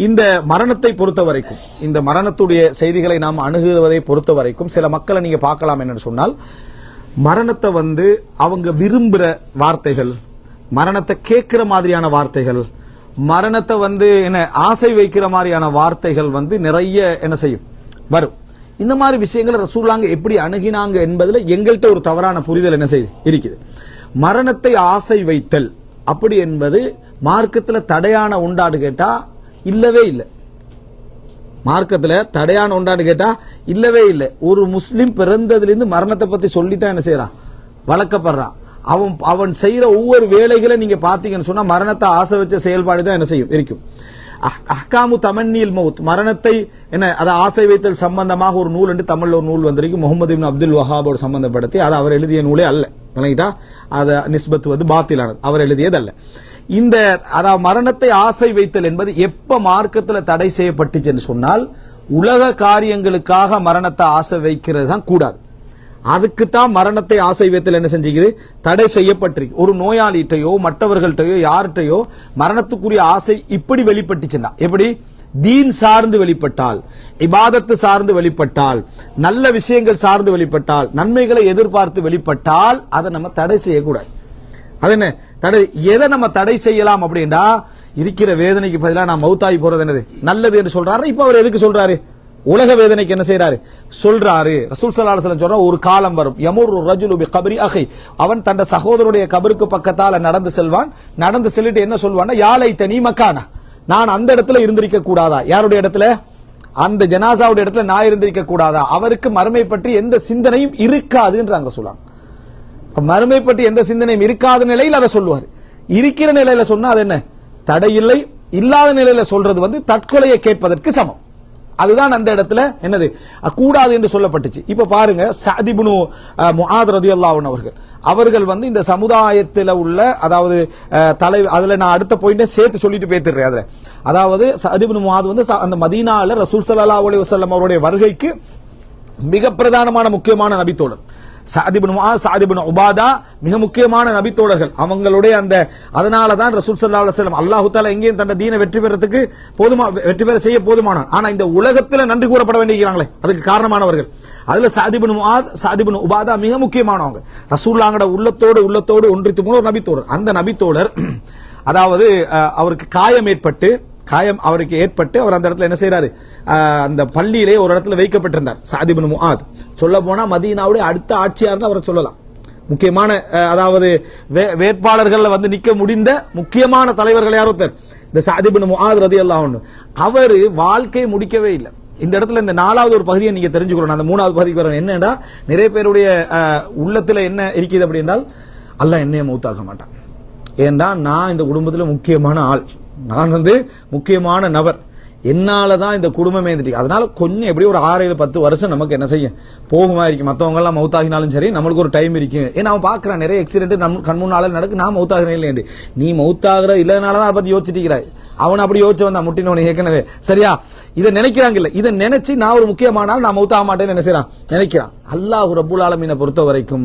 இந்த மரணத்தை பொறுத்த வரைக்கும், இந்த மரணத்துடைய செய்திகளை நாம் அணுகுவதை பொறுத்த வரைக்கும் சில மக்களை நீங்க பார்க்கலாம். என்னன்னு சொன்னால், மரணத்தை அவங்க விரும்புற வார்த்தைகள், மரணத்தை கேட்கிற மாதிரியான வார்த்தைகள், மரணத்தை என்ன ஆசை வைக்கிற மாதிரியான வார்த்தைகள் நிறைய என்ன செய்யும் வரும். இந்த மாதிரி விஷயங்களை ரசூலுல்லாஹ் எப்படி அணுகினாங்க என்பதுல எங்கள்கிட்ட ஒரு தவறான புரிதல் என்ன செய்யுது இருக்குது. மரணத்தை ஆசை வைத்தல் அப்படி என்பது மார்க்கத்துல தடையான உண்டாடு கேட்டா இல்லவே இல்லை. மார்க்கத்துல தடையான உண்டாடு கேட்டா இல்லவே இல்லை. ஒரு முஸ்லிம் பிறந்ததிலிருந்து மரணத்தை பத்தி சொல்லித்தான் என்ன செய்யறான், வளர்க்கப்படுறான். அவன் செய்யற ஒவ்வொரு வேலைகளை நீங்க பாத்தீங்கன்னு சொன்னா மரணத்தை ஆசை வச்ச செயல்பாடு தான் என்ன செய்யும் இருக்கும். அஹ்காமு தமன்னில் மவுத், மரணத்தை என்ன அதை ஆசை வைத்தல் சம்பந்தமாக ஒரு நூல் என்று தமிழ்ல ஒரு நூல் வந்திருக்கு. முகமது இப்னு அப்துல் வஹாபோடு சம்பந்தப்படுத்தி, அது அவர் எழுதிய நூலே அல்ல. அதை நிஸ்பத்து பாத்திலானது, அவர் எழுதியது அல்ல. இந்த அதாவது மரணத்தை ஆசை வைத்தல் என்பது எப்ப மார்க்கத்தில் தடை செய்யப்பட்டுச்சு சொன்னால், உலக காரியங்களுக்காக மரணத்தை ஆசை வைக்கிறது தான் கூடாது. அதுக்குத்தான் மரணத்தை ஆசை வைத்தல் என்ன செஞ்சுக்குது, தடை செய்யப்பட்டிருக்கு. ஒரு நோயாளிட்டையோ மற்றவர்கள்ட்டையோ யார்கிட்டையோ மரணத்துக்குரிய ஆசை இப்படி வெளிப்பட்டுச்சுன்னா, எப்படி தீன் சார்ந்து வெளிப்பட்டால், இபாதத்து சார்ந்து வெளிப்பட்டால், நல்ல விஷயங்கள் சார்ந்து வெளிப்பட்டால், நன்மைகளை எதிர்பார்த்து வெளிப்பட்டால் அதை நம்ம தடை செய்யக்கூடாது. அது என்ன தடை, எதை நம்ம தடை செய்யலாம் அப்படின்னா, இருக்கிற வேதனைக்கு பதிலாக நான் மௌத்தாகி போறது என்னது நல்லது என்று சொல்றாரு. இப்ப அவர் எதுக்கு சொல்றாரு, உலக வேதனைக்கு என்ன செய்யறாரு சொல்றாரு. ரசூல் ஸல்லல்லாஹு அலைஹி வஸல்லம் சொல்ற ஒரு காலம் வரும், யமுரு ரஜுலு பி கப்ரி அஹி, அவன் தன் சகோதரனுடைய கபருக்கு பக்கத்தால நடந்து செல்வான். நடந்து செல்லிட்டு என்ன சொல்வான், யாலை தனி மக்கானா, நான் அந்த இடத்துல இருந்திருக்க கூடாதா? யாருடைய இடத்துல? அந்த ஜனாசாவுடைய இடத்துல நான் இருந்திருக்க கூடாதா? அவருக்கு மறுமை பற்றி எந்த சிந்தனையும் இருக்காதுன்றாங்க சொல்லுவாங்க. மறுமை பற்றி எந்த சிந்தனையும் இருக்காத நிலையில் அதை சொல்லுவார். இருக்கிற நிலையில சொன்னா அது என்ன தடை இல்லை. இல்லாத நிலையில சொல்றது தற்கொலையை கேட்பதற்கு சமம். அதுதான் அந்த இடத்துல என்னது கூடாது என்று சொல்லப்பட்டுச்சு. இப்ப பாருங்க, சஅத் இப்னு முஆத் ரலியல்லாஹு அன்ஹு அவர்கள் இந்த சமுதாயத்தில் உள்ள, அதாவது தலைவர், அதுல நான் அடுத்த பாயிண்ட சேர்த்து சொல்லிட்டு போயிடுறேன். அதுல அதாவது சஅத் இப்னு முஆத் அந்த மதீனால ரசூல் ஸல்லல்லாஹு அலைஹி வஸல்லம் அவருடைய வருகைக்கு மிக பிரதானமான முக்கியமான நபித்தோழர். சஅத் இப்னு முஆத், சஅத் இப்னு உபாதா மிக முக்கியமான நபித்தோழர்கள். அவங்களுடைய அதனால தான் ரசூல் ஸல்லல்லாஹு அலைஹி வஸல்லம் அல்லாஹ் தஆலா எங்கேயும் தன்னை தீனை வெற்றி பெறத்துக்கு வெற்றி பெற செய்ய போதுமானான். ஆனா இந்த உலகத்துல நன்றி கூறப்பட வேண்டியிருக்கிறாங்களே, அதுக்கு காரணமானவர்கள். அதுல சஅத் இப்னு முஆத், சஅத் இப்னு உபாதா மிக முக்கியமானவங்க. ரசூலுல்லாஹ்வோட உள்ளத்தோடு ஒன்றித்து போன ஒரு நபித்தோழர். அந்த நபித்தோழர் அதாவது அவருக்கு காயம் அவருக்கு ஏற்பட்டு அவர் அந்த இடத்துல என்ன செய்யறாரு, அந்த பள்ளியிலே ஒரு இடத்துல வைக்கப்பட்டிருந்தார். சஅத் இப்னு முஆத் சொல்ல போனா மதீனாவுடைய அடுத்த ஆட்சியார்னு அவரை சொல்லலாம். முக்கியமான அதாவது வேட்பாளர்கள் நிக்க முடிந்த முக்கியமான தலைவர்கள் யாரோ இந்த சஅத் இப்னு முஆத் ரலியல்லாஹு அன்ஹு. அவர் வாழ்க்கையை முடிக்கவே இல்லை. இந்த இடத்துல இந்த நாலாவது ஒரு பகுதியை நீங்க தெரிஞ்சுக்கணும். அந்த மூணாவது பகுதிக்கு வரணும். என்னன்னா, நிறைய பேருடைய உள்ளத்துல என்ன இருக்குது அப்படின்னால், அல்லாஹ் என்னைய மௌத்தாக்க மாட்டான். ஏன்னா நான் இந்த குடும்பத்துல முக்கியமான ஆள், நான் முக்கியமான நபர், என்னாலதான் இந்த குடும்பமே இருந்துட்டு, அதனால கொஞ்சம் எப்படி ஒரு 6-10 வருஷம் நமக்கு என்ன செய்யும் போகுமா இருக்கும். மற்றவங்க எல்லாம் மௌத்தாகினாலும் சரி, நம்மளுக்கு ஒரு டைம் இருக்கும். ஏன்னா அவன் பாக்குறான் நிறைய ஆக்சிடென்ட் நம்ம கண் முன்னால நடக்கு, நான் மௌத்தாகிறேன் இல்லையா, நீ மௌத்தாகிற இல்லைனாலதான் அதை பத்தி யோசிச்சுட்டு இருக்கிறாய். அவன் அப்படி யோசிச்சு வந்தா முட்டினவனை ஏற்கனவே சரியா இதை நினைக்கிறாங்க. இல்ல இதை நினைச்சு நான் ஒரு முக்கியமானால் நான் மௌத்தாக மாட்டேன்னு என்ன செய்யறான் நினைக்கிறான். அல்லாஹ் ரப்புல் ஆலமீனை பொறுத்த வரைக்கும்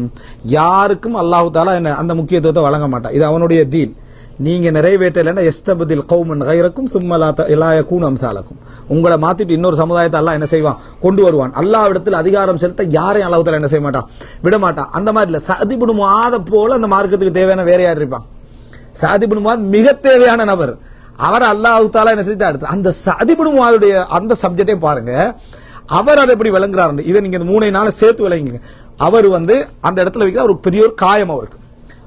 யாருக்கும் அல்லாஹ் தஆலா அந்த முக்கியத்துவத்தை வழங்க மாட்டான். இது அவனுடைய தீன். நீங்க நிறைவேற்றலைன்னா எஸ்தபதில் கௌமன் கைரக்கும் சும்ம லா யகூனு அம்சாலக்கும், உங்களை மாத்திட்டு இன்னொரு சமுதாயத்தை அல்லாஹ் என்ன செய்வான் கொண்டு வருவான். அல்லாஹ் இடத்துல அதிகாரம் செலுத்த யாரையும் அல்லாஹ் தஆலா என்ன செய்ய மாட்டான், விட மாட்டான். அந்த மாதிரி இல்ல, சஅத் இப்னு முஆத் போல அந்த மார்க்கத்துக்கு தேவையான வேற யார் இருப்பான்? சஅத் இப்னு முஆத் மிக தேவையான நபர். அவர் அல்லாஹ் தஆலா என்ன செஞ்சுட்டு அடுத்து அந்த சஅத் இப்னு முஆதுடைய அந்த சப்ஜெக்டே பாருங்க. அவர் அதை எப்படி விளங்குறாரு, இதை நீங்க இந்த 3 நாள சேர்த்து விளங்குங்க. அவர் அந்த இடத்துல வைக்கிற ஒரு பெரிய ஒரு காயம் அவருக்கு.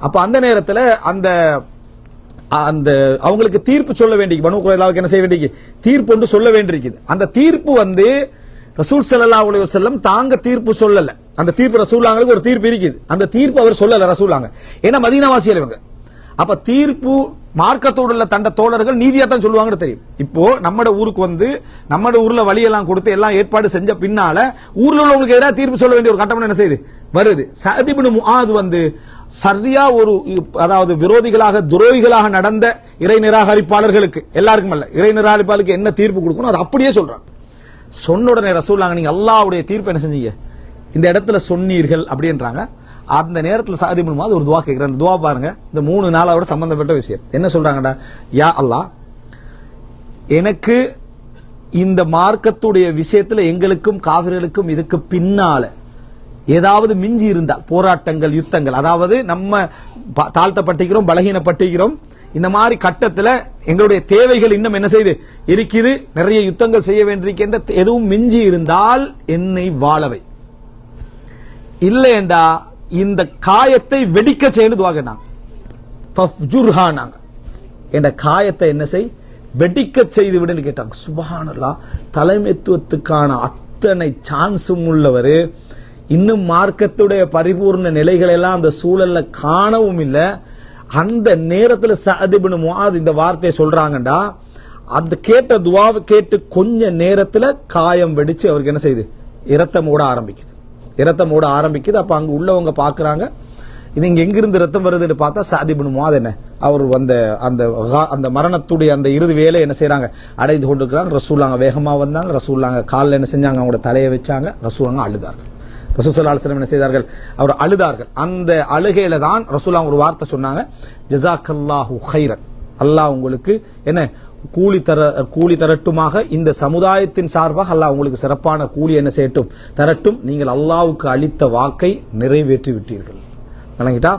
அப்ப அந்த நேரத்துல அந்த அவங்களுக்கு தீர்ப்பு சொல்ல வேண்டிய பனு குறைலாவுக்கு என்ன செய்ய வேண்டிய தீர்ப்பு ஒன்று சொல்ல வேண்டியிருக்குது. அந்த தீர்ப்பு ரசூல் ஸல்லல்லாஹு அலைஹி வஸல்லம் தாங்க தீர்ப்பு சொல்லல. அந்த தீர்ப்பு ரசூலுல்லாஹ்வுக்கு ஒரு தீர்ப்பு இருக்குது, அந்த தீர்ப்பு அவர் சொல்லல ரசூலுல்லாஹ். ஏன்னா மதீனாவாசிகள் இவங்க. அப்ப தீர்ப்பு மார்க்கத்தோடு உள்ள தண்ட தோழர்கள் நீதியா தான் சொல்லுவாங்கன்னு தெரியும். இப்போ நம்ம ஊருக்கு நம்ம ஊர்ல வழியெல்லாம் கொடுத்து எல்லாம் ஏற்பாடு செஞ்ச பின்னால ஊர்ல உள்ளவங்களுக்கு எதிராக தீர்ப்பு சொல்ல வேண்டிய ஒரு கட்டம் என்ன செய்யுது வருது. சஅத் இப்னு முஆத் சரியா ஒரு அதாவது விரோதிகளாக துரோகிகளாக நடந்த இறை நிராகரிப்பாளர்களுக்கு எல்லாருக்கும் அல்ல, இறை நிராகரிப்பாளருக்கு என்ன தீர்ப்பு கொடுக்கணும் அது அப்படியே சொல்றாங்க. சொன்ன உடனே ரசூலுல்லாஹ் நீங்க அல்லாஹ்வுடைய தீர்ப்பு என்ன செஞ்சீங்க இந்த இடத்துல சொன்னீர்கள் அப்படின்றாங்க. அந்த நேரத்தில் சஅத் இப்னு முஆத் ஒரு துவா கேட்கிறார். அந்த துவா பாருங்க, இந்த 3 நாளோட சம்பந்தப்பட்ட விஷயம். என்ன சொல்றாங்கடா, யா அல்லாஹ் எனக்கு இந்த மார்க்கத்துடைய விஷயத்துல எங்களுக்கும் காவிர்களுக்கும் இதுக்கு பின்னால ஏதாவது மிஞ்சி இருந்தால் போராட்டங்கள், யுத்தங்கள், அதாவது நம்ம தாழ்த்தப்பட்டிருக்கிறோம், பலகீனப்பட்டிருக்கிறோம், இந்த மாதிரி கட்டத்துல எங்களுடைய தேவைகள் இன்னும் என்ன செய்து இருக்குது, நிறைய யுத்தங்கள் செய்ய வேண்டியிருக்கின்ற எதுவும் மிஞ்சி இருந்தால் என்னை வாழவை, இல்லையண்டா இந்த காயத்தை வெடிக்க செய்யணும் துவா கேட்டாங்க. என்ற காயத்தை என்ன செய், வெடிக்க செய்து விடுன்னு கேட்டாங்க. சுப்ஹானல்லாஹ், தலைமைத்துவத்துக்கான அத்தனை சான்ஸும் உள்ளவர் இன்னும் மார்க்கத்துடைய பரிபூர்ண நிலைகள் எல்லாம் அந்த சூழல்ல காணவும் இல்லை. அந்த நேரத்தில் சஅத் இப்னு முஆத் இந்த வார்த்தையை சொல்றாங்கடா, அந்த கேட்ட துவாவை கேட்டு கொஞ்ச நேரத்தில் காயம் வெடிச்சு அவருக்கு என்ன செய்யுது, இரத்தம் ஓட ஆரம்பிக்குது. அப்ப அங்க உள்ளவங்க பாக்குறாங்க, இது இங்க எங்கிருந்து ரத்தம் வருதுன்னு பார்த்தா சஅத் இப்னு முஆத் என்ன அவர் அந்த மரணத்துடைய அந்த இறுதி வேலை என்ன செய்யறாங்க, அடைந்து கொண்டிருக்கிறாங்க. ரசூலுல்லாஹ் வேகமா வந்தாங்க. ரசூலுல்லாஹ் காலில் என்ன செஞ்சாங்க, அவங்களோட தலையை வச்சாங்க. ரசூலுல்லாஹ் அழுதார்கள். ரசூல் ஸல்லல்லாஹு அலைஹி வஸல்லம் என்ன செய்தார்கள், அவர் அழுதார்கள். அந்த அழுகையில தான் ரசூலுல்லாஹ் ஒரு வார்த்தை சொன்னாங்க, ஜஸாக்கல்லாஹு கைரன், அல்லாஹ் உங்களுக்கு என்ன கூலி தரட்டுமாக, இந்த சமுதாயத்தின் சார்பாக அல்லாஹ் உங்களுக்கு சிறப்பான கூலி என்ன செய்யட்டும், தரட்டும். நீங்கள் அல்லாஹ்வுக்கு அளித்த வாக்கை நிறைவேற்றி விட்டீர்கள். விளங்கிட்டா,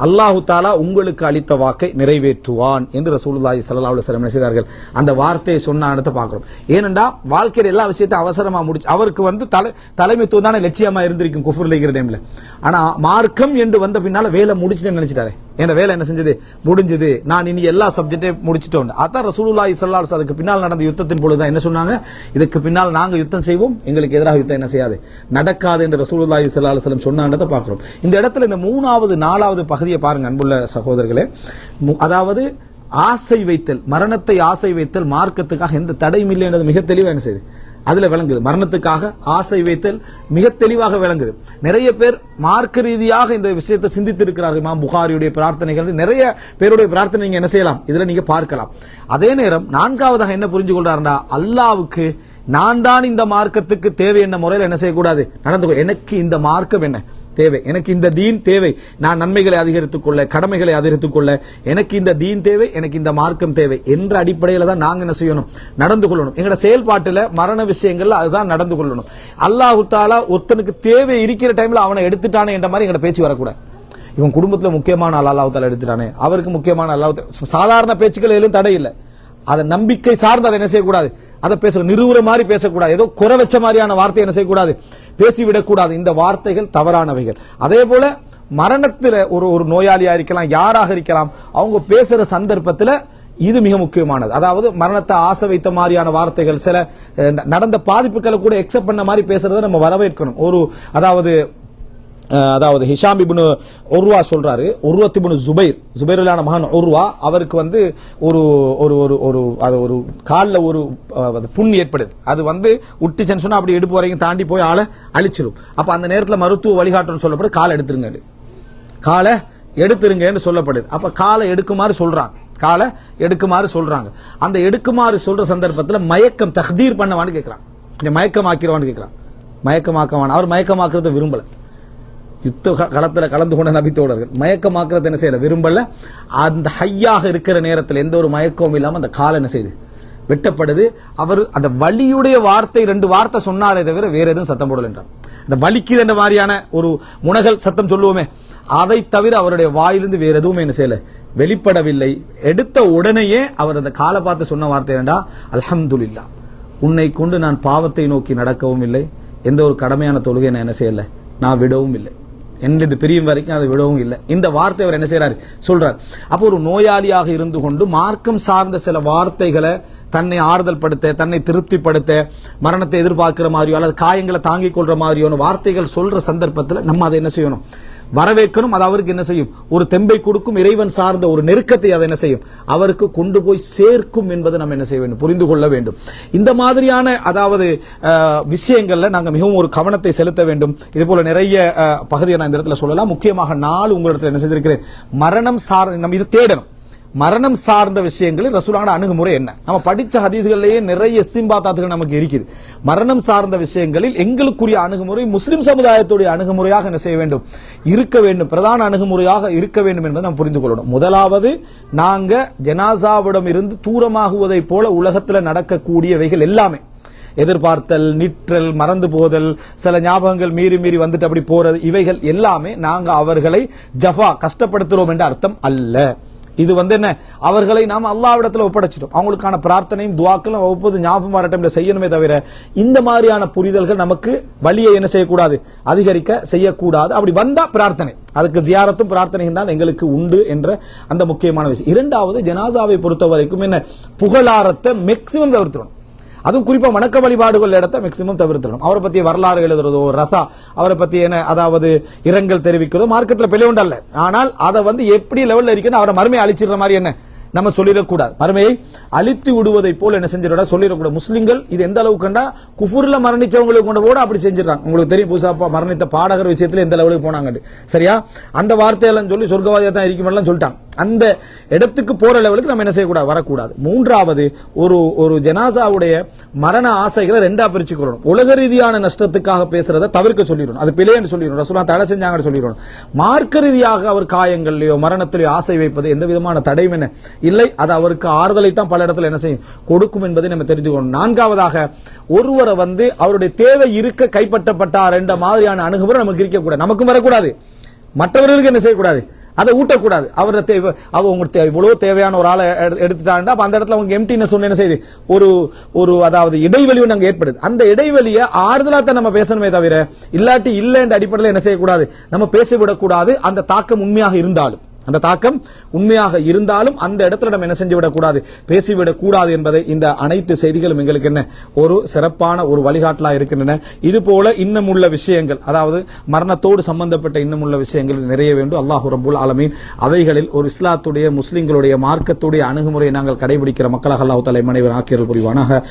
அல்லாஹு தாலா உங்களுக்கு அளித்த வாக்கை நிறைவேற்றுவான் என்று ரசூலுல்லாஹி ஸல்லல்லாஹு அலைஹி வஸல்லம் செய்தார்கள். அந்த வார்த்தையை சொன்ன இடத்தை பார்க்கிறோம். ஏனென்றா வாழ்க்கையில் எல்லா விஷயத்தையும் அவசரமா முடிச்சு, அவருக்கு தலைமைத்துவம் தானே லட்சியமா இருந்திருக்கும் குஃப்ர்ல இருக்கிற டைம்ல. ஆனா மார்க்கம் என்று வந்த பின்னால வேலை முடிச்சுட்டு நினைச்சிட்டாரு, என் வேலை என்ன செஞ்சது, முடிஞ்சது, நான் இனி எல்லா சப்ஜெக்டையும் முடிச்சுட்டோம். அதான் ரசூலுல்லாஹி ஸல்லல்லாஹு அலைஹி வஸல்லம் அதுக்கு பின்னால் நடந்த யுத்தத்தின் பொழுதுதான் என்ன சொன்னாங்க, இதுக்கு பின்னால் நாங்க யுத்தம் செய்வோம், எங்களுக்கு எதிராக யுத்தம் என்ன செய்யாது, நடக்காது என்று ரசூலுல்லாஹி ஸல்லல்லாஹு அலைஹி வஸல்லம் சொன்னதை பார்க்கிறோம். இந்த இடத்துல இந்த 3வது 4வது பகுதியை பாருங்க அன்புள்ள சகோதரர்களே. அதாவது ஆசை வைத்தல், மரணத்தை ஆசை வைத்தல் மார்க்கத்துக்காக எந்த தடையும் இல்லை என்றது மிக தெளிவாக என்ன செய்யுது, அதுல விளங்குது. மரணத்துக்காக ஆசை வைத்தல் மிக தெளிவாக விளங்குது. நிறைய பேர் மார்க்க ரீதியாக இந்த விஷயத்தை சிந்தித்து இருக்கிறார்கள். இமாம் புகாரியுடைய பிரார்த்தனைகள், நிறைய பேருடைய பிரார்த்தனை நீங்க என்ன செய்யலாம், இதுல நீங்க பார்க்கலாம். அதே நேரம் 4வதாக என்ன புரிஞ்சு கொள்றாருன்னா, அல்லாஹ்வுக்கு நான் தான் இந்த மார்க்கத்துக்கு தேவை என்ன முறையில் என்ன செய்யக்கூடாது, நடந்து, எனக்கு இந்த மார்க்கம் என்ன தேவை, எனக்கு இந்த தீன் தேவை, நான் நன்மைகளை அதிகரித்துக் கொள்ள, கடமைகளை அதிகரித்துக் கொள்ள எனக்கு இந்த தீன் தேவை, எனக்கு இந்த மார்க்கம் தேவை என்ற அடிப்படையில் தான் நாங்க என்ன செய்யணும், நடந்து கொள்ளணும். எங்களோட செயல்பாட்டில் மரண விஷயங்கள்ல அதுதான் நடந்து கொள்ளணும். அல்லாஹ் தஆலா ஒருத்தனுக்கு தேவை இருக்கிற டைம்ல அவனை எடுத்துட்டானே என்ற மாதிரி எங்களோட பேச்சு வரக்கூடாது. இவன் குடும்பத்துல முக்கியமான அல்லாஹ் தஆலா எடுத்துட்டானே, அவருக்கு முக்கியமான அல்லாஹ், சாதாரண பேச்சுக்கள் எதுவும் தடை இல்லை. அதை நம்பிக்கை சார்ந்து அதை என்ன செய்யக்கூடாது, அதை பேச நிறுவுற மாதிரி பேசக்கூடாது, ஏதோ குறை வச்ச மாதிரியான வார்த்தை என்ன செய்யக்கூடாது, பேசிவிடக்கூடாது. இந்த வார்த்தைகள் தவறானவைகள். அதே போல மரணத்தில் ஒரு நோயாளியா இருக்கலாம், யாராக இருக்கலாம், அவங்க பேசுற சந்தர்ப்பத்தில் இது மிக முக்கியமானது. அதாவது மரணத்தை ஆசை வைத்த மாதிரியான வார்த்தைகள், சில நடந்த பாதிப்புகளை கூட எக்ஸெப்ட் பண்ண மாதிரி பேசுறதை நம்ம வரவேற்கணும். அதாவது ஹிஷாம் இப்னு உர்வா சொல்றாரு, உர்வத் இப்னு ஜுபைருல்லான மகன் உர்வா, அவருக்கு ஒரு ஒரு காலில் ஒரு புண் ஏற்படுது. அது உட்டிச்சன்னு சொன்னா அப்படி இடுப்பு வரைக்கும் தாண்டி போய் ஆளை அழிச்சிடும். அப்ப அந்த நேரத்தில் மருத்துவ வழிகாட்டுன்னு சொல்லப்படுது, காலை எடுத்துருங்கன்னு சொல்லப்படுது. அப்ப காலை எடுக்குமாறு சொல்றாங்க. அந்த எடுக்குமாறு சொல்ற சந்தர்ப்பத்தில் மயக்கம் தஹ்தீர் பண்ணவான்னு கேட்கிறான், மயக்கமாக்கிறவான்னு கேட்கிறான். மயக்கமாக்கவான், அவர் மயக்கமாக்குறத விரும்பல. யுத்த களத்தில் கலந்து கொண்ட நபித்தோழர்கள் மயக்கமாக்குறது என்ன செய்யல, விரும்பல. அந்த ஹையாக இருக்கிற நேரத்தில் எந்த ஒரு மயக்கமும் இல்லாம அந்த கால் என்ன செய்யுது, வெட்டப்படுது. அவர் அந்த வலியுடைய வார்த்தை 2 வார்த்தை சொன்னாலே தவிர வேற எதுவும் சத்தம் போடல என்றார். இந்த வலிக்குது என்ற மாதிரியான ஒரு முனகல் சத்தம் சொல்லுவோமே, அதை தவிர அவருடைய வாயிலிருந்து வேற எதுவுமே என்ன செய்யல, வெளிப்படவில்லை. எடுத்த உடனேயே அவர் அந்த காலை பார்த்து சொன்ன வார்த்தை என்னடா, அல்ஹம்துலில்லாஹ், உன்னை கொண்டு நான் பாவத்தை நோக்கி நடக்கவும் இல்லை, எந்த ஒரு கடமையான தொழுகை நான் என்ன செய்யல, நான் விடவும் இல்லை, என்னது பிரியும் வரைக்கும் அதை விடவும் இல்லை. இந்த வார்த்தை அவர் என்ன செய்யறாரு, சொல்றார். அப்போ ஒரு நோயாளியாக இருந்து கொண்டு மார்க்கம் சார்ந்த சில வார்த்தைகளை தன்னை ஆறுதல் படுத்த, தன்னை திருப்திப்படுத்த, மரணத்தை எதிர்பார்க்கிற மாதிரியோ அல்லது காயங்களை தாங்கிக் கொள்ற மாதிரியான வார்த்தைகள் சொல்ற சந்தர்ப்பத்தில் நம்ம அதை என்ன செய்யணும், வரவேற்கணும். அது அவருக்கு என்ன செய்யும், ஒரு தெம்பை கொடுக்கும், இறைவன் சார்ந்த ஒரு நெருக்கத்தை அதை என்ன செய்யும், அவருக்கு கொண்டு போய் சேர்க்கும் என்பதை நம்ம என்ன செய்ய வேண்டும், புரிந்து கொள்ள வேண்டும். இந்த மாதிரியான அதாவது விஷயங்கள்ல நாங்க மிகவும் ஒரு கவனத்தை செலுத்த வேண்டும். இது போல நிறைய பகுதியை நான் இந்த இடத்துல சொல்லலாம். முக்கியமாக 4 உங்களிடத்தில் என்ன செய்திருக்கிறேன், மரணம் சார் நம்ம இதை தேடணும். மரணம் சார்ந்த விஷயங்களில் ரசூலுல்லாஹ்வோட அணுகுமுறை என்ன? நம்ம படிச்ச ஹதீஸ்களிலேயே நிறைய இஸ்தின்பாத்தாத்துகள் நமக்கு இருக்குது. மரணம் சார்ந்த விஷயங்களில் எங்களுக்குரிய அணுகுமுறை முஸ்லிம் சமுதாயத்துடைய அணுகுமுறையாக என்ன செய்ய வேண்டும், இருக்க வேண்டும், பிரதான அணுகுமுறையாக இருக்க வேண்டும் என்பதை நாம் புரிந்து கொள்ளணும். முதலாவது, நாங்க ஜனாசாவிடம் இருந்து தூரமாகுவதை போல உலகத்தில் நடக்கக்கூடியவைகள் எல்லாமே, எதிர்பார்த்தல், நிற்றல், மறந்து போதல், சில ஞாபகங்கள் மீறி மீறி வந்துட்டு அப்படி போறது, இவைகள் எல்லாமே நாங்க அவர்களை ஜஃபா கஷ்டப்படுத்துறோம் என்ற அர்த்தம் அல்ல. இது என்ன, அவர்களை நாம் அல்லாஹ்விடத்தில் ஒப்படைச்சிட்டோம். அவங்களுக்கான பிரார்த்தனையும் துஆக்களும் ஒவ்வொரு ஞாபகம் வரட்டும் செய்யணுமே தவிர இந்த மாதிரியான புரிதல்கள் நமக்கு வழியை என்ன செய்யக்கூடாது, அதிகரிக்க செய்யக்கூடாது. அப்படி வந்தா பிரார்த்தனை, அதுக்கு ஜியாரத்தும் பிரார்த்தனையும் தான் எங்களுக்கு உண்டு என்ற அந்த முக்கியமான விஷயம். இரண்டாவது, ஜனாசாவை பொறுத்த வரைக்கும் என்ன, புகழாரத்தை மேக்சிமம் தவிர்த்துடும். அதுவும் குறிப்பா வணக்க வழிபாடுகள் இடத்தை மேக்சிமம் தவிர்த்துடும். அவரை பத்தி வரலாறு எழுதுறதோ, ரசா அவரை பத்தி என்ன, அதாவது இரங்கல் தெரிவிக்கிறதோ மார்க்கத்தில் பிழை உண்டல்ல. ஆனால் அதை எப்படி லெவல்ல இருக்கணும், அவரை மறுமையை அழிச்சிடுற மாதிரி என்ன நம்ம சொல்லிடக்கூடாது. மறுமையை அழித்து விடுவதை போல என்ன செஞ்சிட சொல்லிடக்கூடாது. முஸ்லிம்கள் இது எந்த அளவுக்கு கண்டா குஃபுர்ல மரணிச்சவங்களுக்கு கொண்டு கூட அப்படி செஞ்சிடறாங்க. உங்களுக்கு தெரியும், புதுசா மரணித்த பாடகர் விஷயத்துல எந்த லெவலுக்கு போனாங்க. சரியா, அந்த வார்த்தையெல்லாம் சொல்லி சொர்க்கவாதியா தான் இருக்கும் சொல்லிட்டாங்க. அந்த இடத்துக்கு போற லெவலுக்கு நம்ம என்ன செய்யக்கூடாது, வரக்கூடாது. மூன்றாவது, ஒரு ஜனாசாவுடைய மரண ஆசைகளை ரெண்டா பிரிச்சு கொள்ளணும். உலக ரீதியான நஷ்டத்துக்காக பேசுறதை தவிர்க்க சொல்லிடணும், அது பிழைன்னு சொல்லிடணும், ரசூலுல்லாஹ் தடை செஞ்சாங்கன்னு சொல்லிடணும். மார்க்க ரீதியாக அவர் காயங்கள்லயோ மரணத்திலேயோ ஆசை வைப்பது எந்த விதமான தடையும் என்ன இல்லை, அது அவருக்கு ஆறுதலை தான் பல இடத்துல என்ன செய்யும், கொடுக்கும் என்பதை நம்ம தெரிஞ்சுக்கணும். நான்காவதாக, ஒருவரை அவருடைய தேவை இருக்க கைப்பற்றப்பட்டார் என்ற மாதிரியான அணுகுமுறை நமக்கு இருக்கக்கூடாது, நமக்கும் வரக்கூடாது, மற்றவர்களுக்கு என்ன செய்யக்கூடாது, அதை ஊட்டக்கூடாது. அவரோட தேவை, உங்களுக்கு இவ்வளவு தேவையான ஒரு ஆளை எடுத்துட்டாங்க, அந்த இடத்துல அவங்க எம்டினஸ் என்ன செய்யுது, ஒரு அதாவது இடைவெளி அங்க ஏற்படுது. அந்த இடைவெளியை ஆறுதலா தான் நம்ம பேசணுமே தவிர இல்லாட்டி இல்லை என்ற அடிப்படையில் என்ன செய்யக்கூடாது, நம்ம பேசிவிடக்கூடாது. அந்த தாக்கம் உண்மையாக இருந்தாலும் அந்த இடத்துல நம்ம என்ன செஞ்சு விடக்கூடாது, பேசிவிடக் கூடாது என்பதை இந்த அனைத்து செய்திகளும் எங்களுக்கு என்ன ஒரு சிறப்பான ஒரு வழிகாட்டலா இருக்கின்றன. இது போல இன்னும் உள்ள விஷயங்கள், அதாவது மரணத்தோடு சம்பந்தப்பட்ட இன்னும் உள்ள விஷயங்கள் நிறைய வேண்டும். அல்லாஹ் ரப்பல் ஆலமீன் அவைகளில் ஒரு இஸ்லாத்துடைய முஸ்லிம்களுடைய மார்க்கத்துடைய அணுகுமுறையை நாங்கள் கடைபிடிக்கிற மக்களாக அல்லாஹ் தஆலா மனைவர் ஆக்கியல் புரிவானாக.